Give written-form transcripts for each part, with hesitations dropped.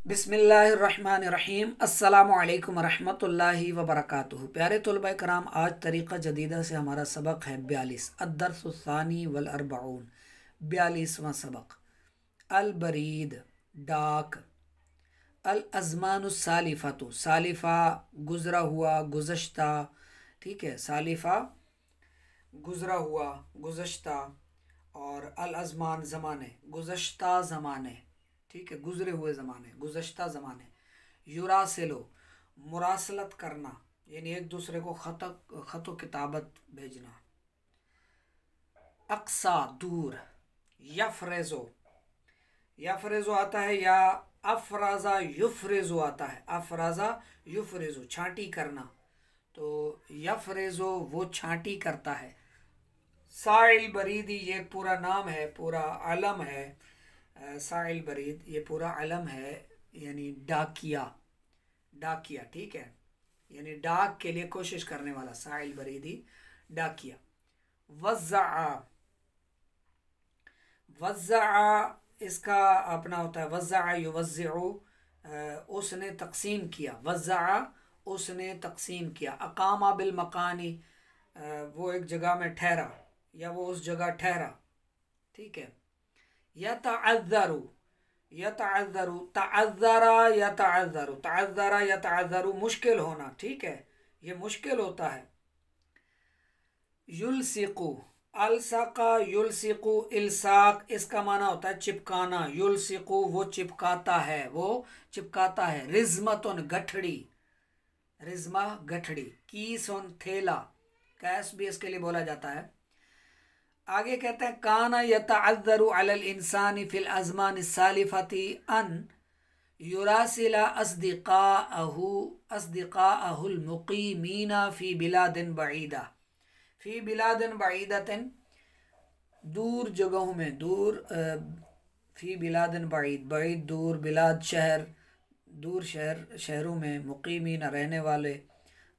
बिस्मिल्लाहिर्रहमानिर्रहीम। अस्सलामु अलैकुम रहमतुल्लाहि व बरकातुहू। प्यारे तलबा कराम, आज तरीक़ा जदीदा से हमारा सबक है 42 अद्दर्सुस्सानी वल अर्बऊन, 42वां सबक। अल बरीद, डाक। अल अज़मानुस्सालिफ़तु, सालिफ़ा गुज़रा हुआ, गुज़श्ता। ठीक है, सालिफ़ा गुज़रा हुआ, गुज़श्ता। और अल अज़मान ज़माने, गुज़श्ता ज़माने। ठीक है, गुज़रे हुए ज़माने, गुज़श्ता ज़माने। युरासिलो, मुरासलत करना, यानी एक दूसरे को ख़त किताबत भेजना। अक्सा, दूर। यफ़रेज़ो, यफ़रेज़ो आता है या अफ़राज़ा युफ़रेज़ो आता है। अफ़राज़ा युफ़रेज़ो, छांटी करना। तो यफ़रेज़ो वो छांटी करता है। साइल बरीदी, ये पूरा नाम है, पूरा आलम है। साइल बरीद ये पूरा अलम है, यानी डाकिया, डाकिया। ठीक है, यानी डाक के लिए कोशिश करने वाला, साइल बरीदी डाकिया। वज़्ज़ा, वज़्ज़ा इसका अपना होता है, वज़्ज़ा युवज़्ज़िउ, उसने तकसीम किया। वज़्ज़ा उसने तकसीम किया। अकामा बिल मकानी, वो एक जगह में ठहरा या वो उस जगह ठहरा। ठीक है। यतअज़्ज़रु, यतअज़्ज़रु, तअज़्ज़रा यतअज़्ज़रु, तअज़्ज़रा यतअज़्ज़रु, मुश्किल होना। ठीक है, ये मुश्किल होता है। युल्सिकु, अलसाका युल्सिकु, इल्साक इसका माना होता है चिपकाना। युल्सिकु वो चिपकाता है, वो चिपकाता है। रिज़मतुन गठड़ी, रिज़मा गठड़ी। कीसुन थैला, कैस भी इसके लिए बोला जाता है। आगे कहते हैं काना यतअज़्ज़रु अलल इंसानी फिल अज़मान सालिफती अन युरासिला अस्दिक़ाअहुल मुक़ीमीना फ़ी बिलादिन बईदा। फ़ी बिलादिन बईदतिन, दूर जगहों में, दूर। फ़ी बिलादिन बईद, बईद दूर, बिलाद शहर, दूर शहर, शहरों में। मुक़ीमीना रहने वाले।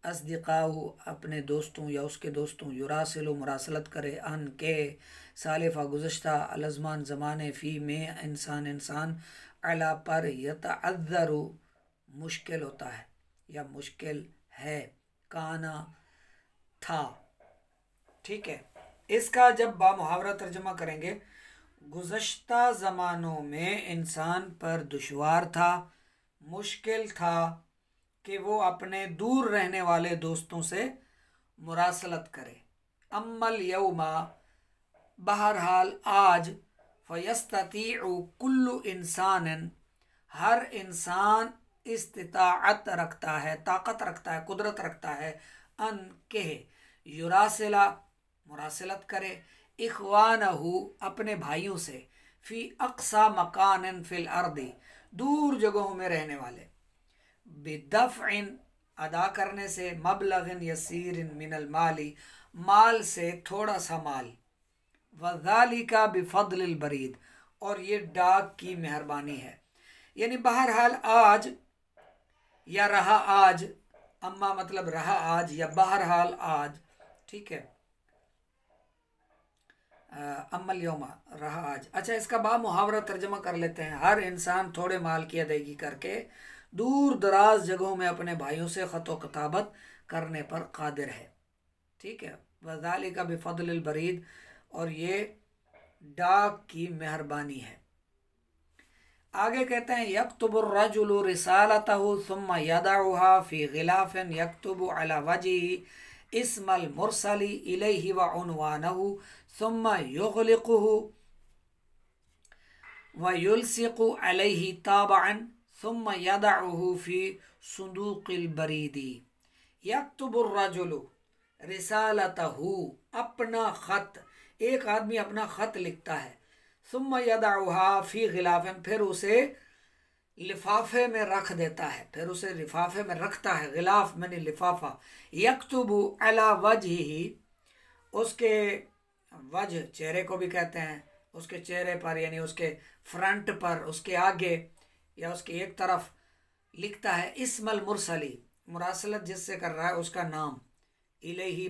अस्दिक़ाहु अपने दोस्तों या उसके दोस्तों। युरासिलु मुरासलत करे, अन के। सालिफ़ा गुज़श्ता, अलज़मान ज़माने। फ़ी में इंसान, इंसान। अला पर, यतअज़्ज़रु मुश्किल होता है या मुश्किल है। काना था। ठीक है, इसका जब बामुहावरा तर्जमा करेंगे, गुज़श्ता ज़मानों में इंसान पर दुश्वार था, मुश्किल था कि वो अपने दूर रहने वाले दोस्तों से मुरासलत करे। अम्मल यौमा, बहरहाल आज। फ़यस्ततीउ कुल्लु इंसान, हर इंसान इस्तिताअत रखता है, ताकत रखता है, कुदरत रखता है। अन के युरासिला मुरासलत करे। इख्वानहु अपने भाइयों से। फ़ी अक्सा मकान फ़िल अर्दी, दूर जगहों में रहने वाले। बिदफ़इन अदा करने से। मबलगिन यसीरिन मिनल माली, माल से थोड़ा सा माल। वज़ालिका बिफ़द्लिल बरीद, और ये डाक की मेहरबानी है। यानी बहरहाल आज या रहा आज, अम्मा मतलब रहा आज या बहरहाल आज। ठीक है, अम्मल यौमा रहा आज। अच्छा, इसका बामुहावरा तर्जमा कर लेते हैं। हर इंसान थोड़े माल की अदायगी करके दूर दराज जगहों में अपने भाइयों से ख़त व किताबत करने पर कादिर है। ठीक है, वज़ालिका बिफ़द्लिल बरीद, और ये डाक की मेहरबानी है। आगे कहते हैं यक्तुबुर रजुलु रिसालतहु सुम्मा यदउहा फ़ी ग़िलाफ़िन यक्तुबु अला वजहिही इस्मल मुरसली इलैहि व उन्वानहु सुम्मा युग़लिक़ुहु व युल्सिक़ु अलैहि ताबअन सुम्मा यदउहु फ़ी सुंदूक़िल बरीदी। यक्तुबुर रजुलु रिसालतहु, अपना ख़त, एक आदमी अपना ख़त लिखता है। सुम्मा यदउहा फ़ी ग़िलाफ़िन, फिर उसे लिफाफे में रख देता है, फिर उसे लिफाफे में रखता है। ग़िलाफ़ मैंने लिफाफा। यक्तुबु अला वजहिही, उसके वजह चेहरे को भी कहते हैं, उसके चेहरे पर यानी उसके फ्रंट पर, उसके आगे या उसके एक तरफ लिखता है। इस्मल मुरसली, मुरासलत जिससे कर रहा है उसका नाम। इलैहि,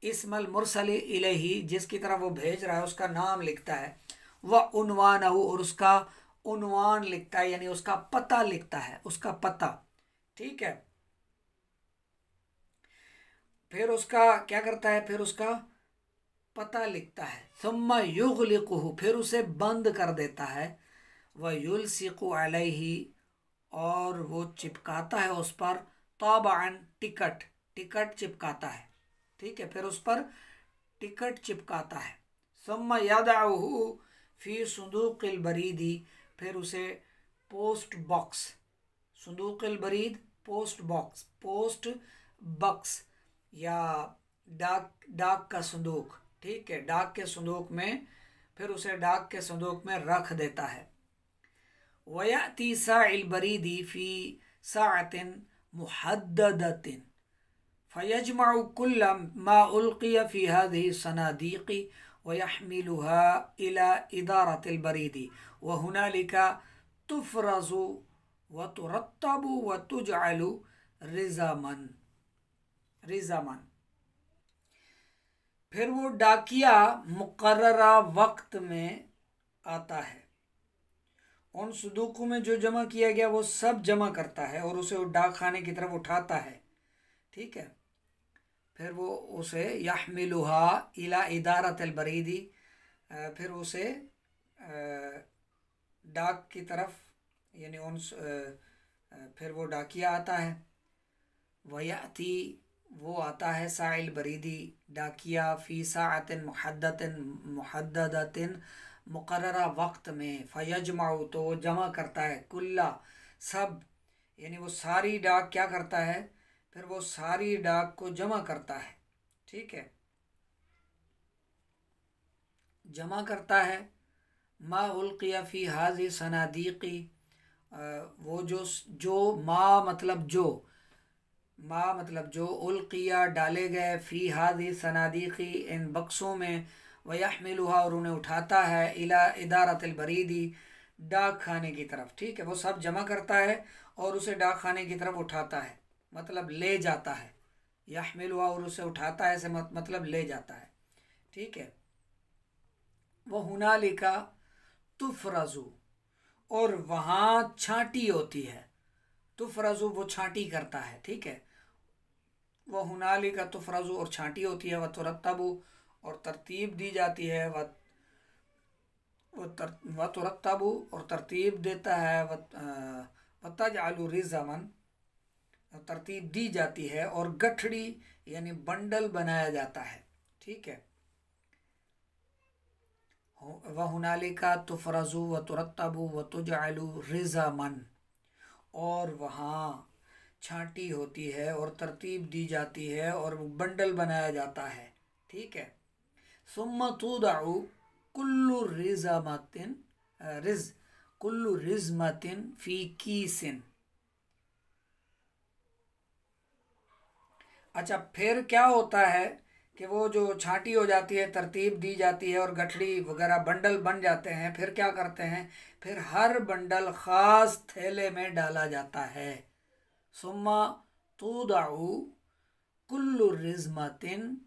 इस्मल मुरसली इलैहि, जिसकी तरफ वो भेज रहा है उसका नाम लिखता है। व उन्वानहु, और उसका उन्वान लिखता है, यानी उसका पता लिखता है, उसका पता, ठीक है। फिर उसका क्या करता है, फिर उसका पता लिखता है। सुम्मा युगलिकुहु, फिर उसे बंद कर देता है। व युलसिकु अलैहि, और वो चिपकाता है उस पर, ताबान, टिकट, टिकट चिपकाता है, ठीक है। फिर उस पर टिकट चिपकाता है। सुम्मा यदअहु फी सुंदूकिल बरीदी, फिर उसे पोस्ट बॉक्स, सुंदूकिल बरीद पोस्ट बॉक्स, पोस्ट बॉक्स या डाक, डाक का संदूक, ठीक है, डाक के संदूक में, फिर उसे डाक के संदूक में रख देता है। वयाती साइल बरीदी फी साअतिन मुहद्ददतिन फयजमउ कुल्ल मा उल्किय फी हादिहि सनादीक़ि वयहमिलुहा इला इदारतिल बरीदी व हुनालिका तुफ़रज़ु व तुरत्तबु व तुजअलु रिज़ामन, रिज़ामन। फिर वो डाकिया मुकर्ररा वक्त में आता है, उन संदूकों में जो जमा किया गया वो सब जमा करता है और उसे डाक खाने की तरफ उठाता है, ठीक है। फिर वो उसे यहमिलुहा इला इदारतिल बरीदी, फिर उसे डाक की तरफ, यानी उन फिर वो डाकिया आता है। वयाती, वो आता है, साइल बरीदी, डाकिया, फी साअतिन मुहद्ददतिन, मुकर्ररा वक्त में, फयजमाउ, तो वो जमा करता है, कुल्ला, सब, यानी वो सारी डाक क्या करता है, फिर वो सारी डाक को जमा करता है, ठीक है, जमा करता है। मा उल्किया फी हाज़ि सनादीक़ी, वो जो मा मतलब जो, मा मतलब जो, उल्किया डाले गए, फी हाज़ि सनादीक़ी, इन बक्सों में, वयहमिलुहा, और उन्हें उठाता है, इला इदारतिल बरीदी, डाक खाने की तरफ, ठीक है। वो सब जमा करता है और उसे डाक खाने की तरफ उठाता है, मतलब ले जाता है। यहमिलुहा, और उसे उठाता है से मतलब ले जाता है, ठीक है। वो हुनालिका तुफ़रज़ु, और वहाँ छांटी होती है, तुफ़रज़ु, वो छांटी करता है, ठीक है। वह हुनालिका तुफ़रज़ु, और छांटी होती है। वह तुरत्तबु, और तरतीब दी जाती है। वह तुरत्तबु, और तरतीब देता है। वह तजअलु रिज़मन, तरतीब दी जाती है, और गठड़ी यानी बंडल बनाया जाता है, ठीक है। वह हुनालिका तुफ़रज़ु व तुरत्तबु व तुजअलु रिज़मन, और वहाँ छांटी होती है और तरतीब दी जाती है और बंडल बनाया जाता है, ठीक है। सुम्मा तुदअउ कुल्लु रिज़मतिन कुल्लु रिज़मतिन फी कीसिन। अच्छा, फिर क्या होता है कि वो जो छांटी हो जाती है, तरतीब दी जाती है और गठड़ी वगैरह बंडल बन जाते हैं, फिर क्या करते हैं, फिर हर बंडल ख़ास थैले में डाला जाता है। सुम्मा तुदअउ कुल्लु रिज़मतिन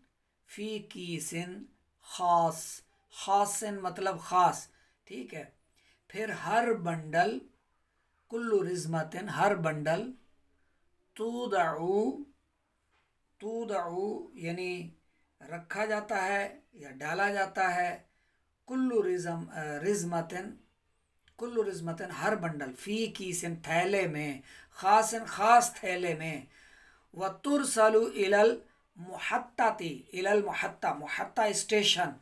फी कीसिन ख़ास, ख़ासिन मतलब ख़ास, ठीक है। फिर हर बंडल, कुल्लु रिज़मतिन, हर बंडल, तुदअउ, तुदअउ यानी रखा जाता है या डाला जाता है, कुल्लु रिज़मतिन, कुल्लु रिज़मतिन, हर बंडल, फ़ी कीसिन, थैले में, ख़ासिन, ख़ास थैले में। व तुरसलु इलल मुहत्तती, इलल मुहत्ता, मुहत्ता स्टेशन,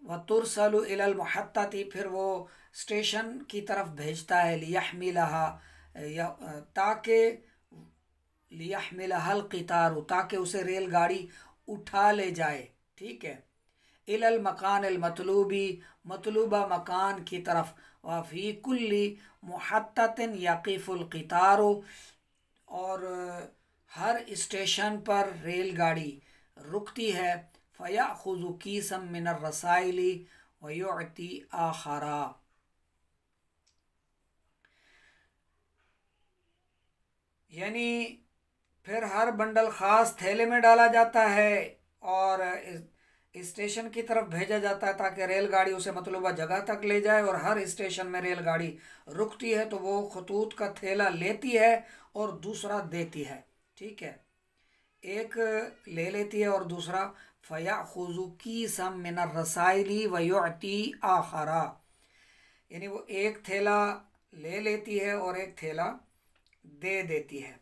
व तुरसलु इलल मुहत्तती, फिर वो स्टेशन की तरफ भेजता है। लियहमिलहा, या ताकि, लियहमिलहल क़ितारु, ताकि उसे रेलगाड़ी उठा ले जाए, ठीक है। इलल मकान अल मतलूबी, मतलूबा मकान की तरफ। व फ़ी कुल्ली मुहत्ततिन यक़िफ़ुल क़ितारु, और हर स्टेशन पर रेलगाड़ी रुकती है। फ़यअख़ुज़ु कीसम मिनर रसाइली व युअती आखरा, यानी फिर हर बंडल ख़ास थैले में डाला जाता है और स्टेशन की तरफ भेजा जाता है ताकि रेलगाड़ी उसे मतलूबा जगह तक ले जाए, और हर स्टेशन में रेलगाड़ी रुकती है तो वो खतूत का थैला लेती है और दूसरा देती है। ठीक है, एक ले लेती है और दूसरा फ़याख़ुज़ु कीसन मिन रसाइली व युअती आखरा, यानी वो एक थैला ले लेती है और एक थैला दे देती है।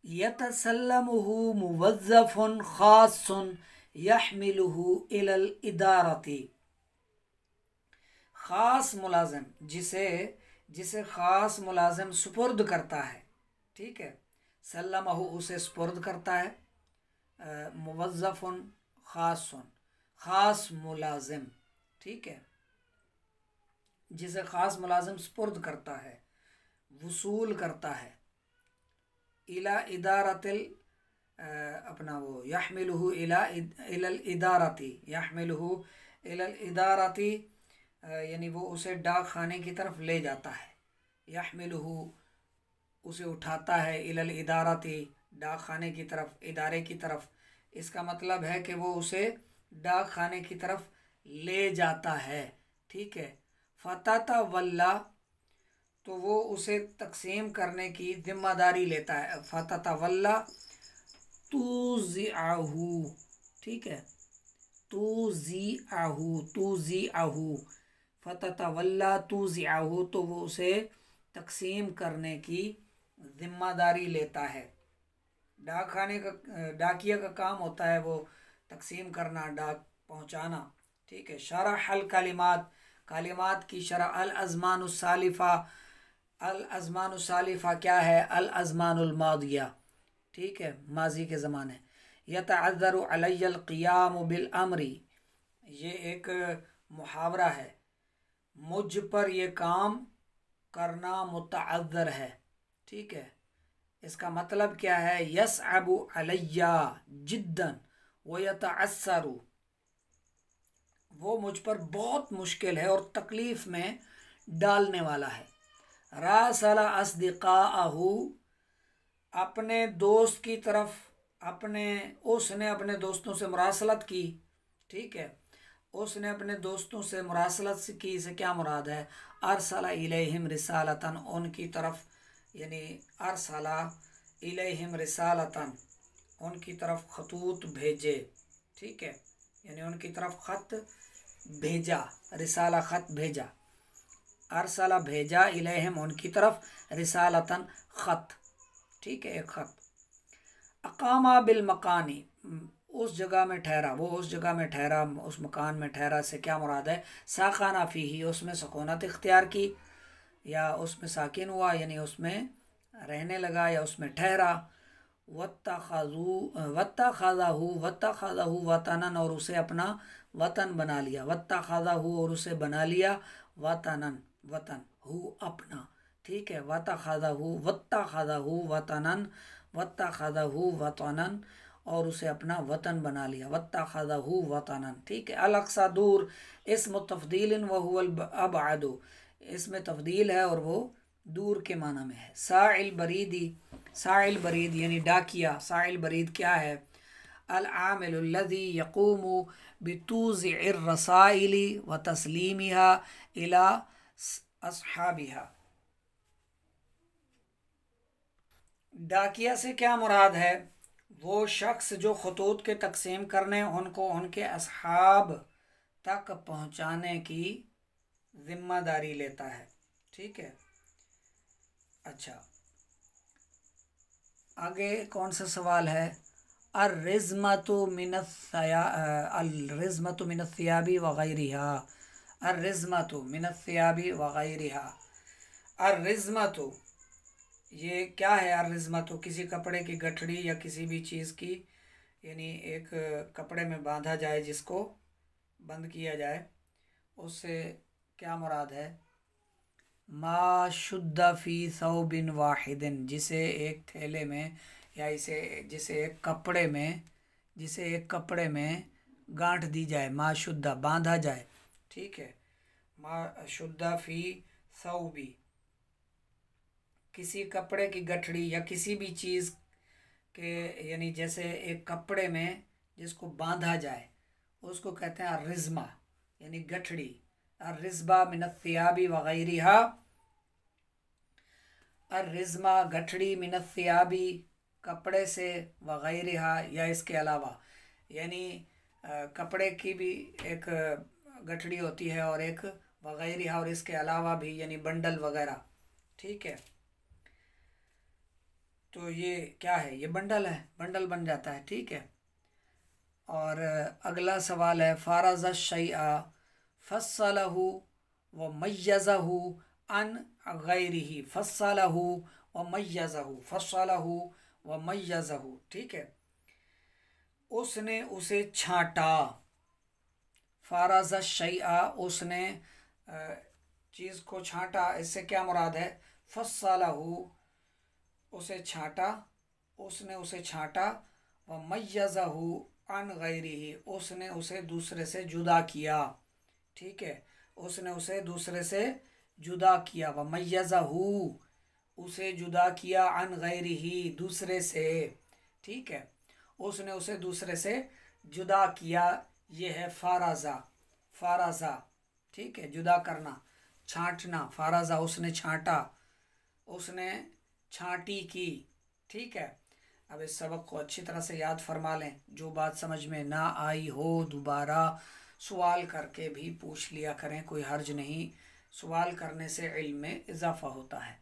यतसल्लमुहु मुवज़्ज़फ़ुन ख़ास्सुन यहमिलुहु इलल इदारती, ख़ास मुलाजिम जिसे जिसे ख़ास मुलाजिम सुपुर्द करता है। ठीक है, सल्लमहु उसे सुपुर्द करता है, मुवज़्ज़फ़ुन ख़ास्सुन ख़ास मुलाजिम, ठीक है, जिसे ख़ास मुलाजिम सुपुर्द करता है, वसूल करता है, इला इदारतिल अपना वो यहमिलुहु इलल इदारती, यहमिलुहु इलल इदारती यानी वो उसे डाक खाने की तरफ ले जाता है। यहमिलुहु उसे उठाता है, इलल इदारती डाक खाने की तरफ, इदारे की तरफ। इसका मतलब है कि वो उसे डाक खाने की तरफ ले जाता है। ठीक है, फ़तता वल्ला तो वो उसे तकसीम करने की जिम्मेदारी लेता है। फ़तता वल्ला तूज़िअहु, ठीक है, तूज़िअहु तूज़िअहु फ़ततवल्ला तूज़िअहु तो वो उसे तकसीम करने की जिम्मेदारी लेता है। डाक खाने का डाकिया का काम होता है वो तकसीम करना, डाक पहुंचाना। ठीक है, शरह अल कलिमात, कलिमात की शरह। अल अज़मानुस सालिफ़ा, अल अज़मानुस सालिफ़ा क्या है? अल अज़मानुल मादिया, ठीक है, माजी के ज़माने। यतअज़्ज़रु अलैयल क़ियामु बिल अमरी, ये एक मुहावरा है, मुझ पर ये काम करना मुतअज़्ज़र है। ठीक है, इसका मतलब क्या है? यसअबु अलैया जिद्दन व यतअस्सरु, वो मुझ पर बहुत मुश्किल है और तकलीफ़ में डालने वाला है। रासला अस्दिक़ाअहु, अपने दोस्त की तरफ उसने अपने दोस्तों से मुरासलत की। ठीक है, उसने अपने दोस्तों से मुरासलत की से क्या मुराद है? अरसला इलैहिम रिसालतन, उनकी तरफ, यानी अरसला इलैहिम रिसालतन, उनकी तरफ खतूत भेजे। ठीक है, यानी उनकी तरफ ख़त भेजा, रिसाला ख़त भेजा, अरसला भेजा, इलैहिम उनकी तरफ, रिसालतन ख़त, ठीक है, एक ख़त। अकामा बिल मकानी, उस जगह में ठहरा, वो उस जगह में ठहरा, उस मकान में ठहरा से क्या मुराद है? साखाना फ़ीही, उसमें सकूनत इख्तियार की या उसमें साकिन हुआ, यानी उसमें रहने लगा या उसमें ठहरा। वत्तख़ज़हु वतनन, और उसे अपना वतन बना लिया। वत्तख़ज़हु, और उसे बना लिया, वतनन, वतन, हु अपना। ठीक है, वत्तख़ज़हु वतनन, वत्तख़ज़हु वतनन, और उसे अपना वतन बना लिया। वत्तख़ज़हु वतनन, ठीक है। अल अक़सा दूर, इस्म तफ़दील व हुवल अबअदु, इसमें तफ़दील है और वो दूर के माना में है। साइल बरीदी, साइल बरीद यानी डाकिया। साइल बरीद क्या है? अल आमिलुल्लज़ी यक़ूमु बितूज़िइर रसाइली व तस्लीमिहा इला अस्हाबिहा। डाकिया से क्या मुराद है? वो शख्स जो खतूत के तकसीम करने, उनको उनके असहाब तक पहुँचाने की ज़िम्मेदारी लेता है। ठीक है, अच्छा, आगे कौन सा सवाल है? अर्रिज़मतु मिनस्सियाबी व गैरिहा, अर्रिज़मतु मिनस्सियाबी व गैरिहा। अर्रिज़मतु ये क्या है? अर्रिज़मतु किसी कपड़े की गठड़ी या किसी भी चीज़ की, यानी एक कपड़े में बांधा जाए, जिसको बंद किया जाए, उससे क्या मुराद है? मा शुद्दा फ़ी सौबिन वाहिदिन, जिसे एक थैले में या जिसे एक कपड़े में गांठ दी जाए, मा शुद्दा बांधा जाए। ठीक है, मा शुद्दा फ़ी सौबी, किसी कपड़े की गठड़ी या किसी भी चीज़ कि यानी जैसे एक कपड़े में जिसको बांधा जाए उसको कहते हैं अर्रिज़्मा यानी गठड़ी। अर्रिज़्बा मिनत थियाबी वगैरिहा, अर्रिज़्मा गठड़ी मिनत थियाबी कपड़े से, वगैरिहा या इसके अलावा, यानी कपड़े की भी एक गठड़ी होती है और एक वगैरिहा और इसके अलावा भी यानी बंडल वगैरह। ठीक है, तो ये क्या है, ये बंडल है, बंडल बन जाता है। ठीक है, और अगला सवाल है फ़ारज़ शैआ फ़स्सलहु व मय्यज़हु अन गैरिही। फ़स्सलहु व मय्यज़हु, फ़स्सलहु व मय्यज़हु। ठीक है, उसने उसे छांटा। फ़ारज़ शैआ, उसने चीज़ को छांटा, इससे क्या मुराद है, फ़स्सलहु उसे छांटा, उसने उसे छांटा, व मय्यज़हु अन गैरिही, उसने उसे दूसरे से जुदा किया। ठीक है, उसने उसे दूसरे से जुदा किया। व मय्यज़हु, उसे जुदा किया, अन गैरिही, दूसरे से। ठीक है, उसने उसे दूसरे से जुदा किया, ये है फ़ारज़ा। फ़ारज़ा, ठीक है, जुदा करना, छांटना। फ़ारज़ा, उसने छांटा, उसने छांटी की। ठीक है, अब इस सबक को अच्छी तरह से याद फरमा लें। जो बात समझ में ना आई हो दोबारा सवाल करके भी पूछ लिया करें, कोई हर्ज नहीं। सवाल करने से इल्म में इजाफ़ा होता है।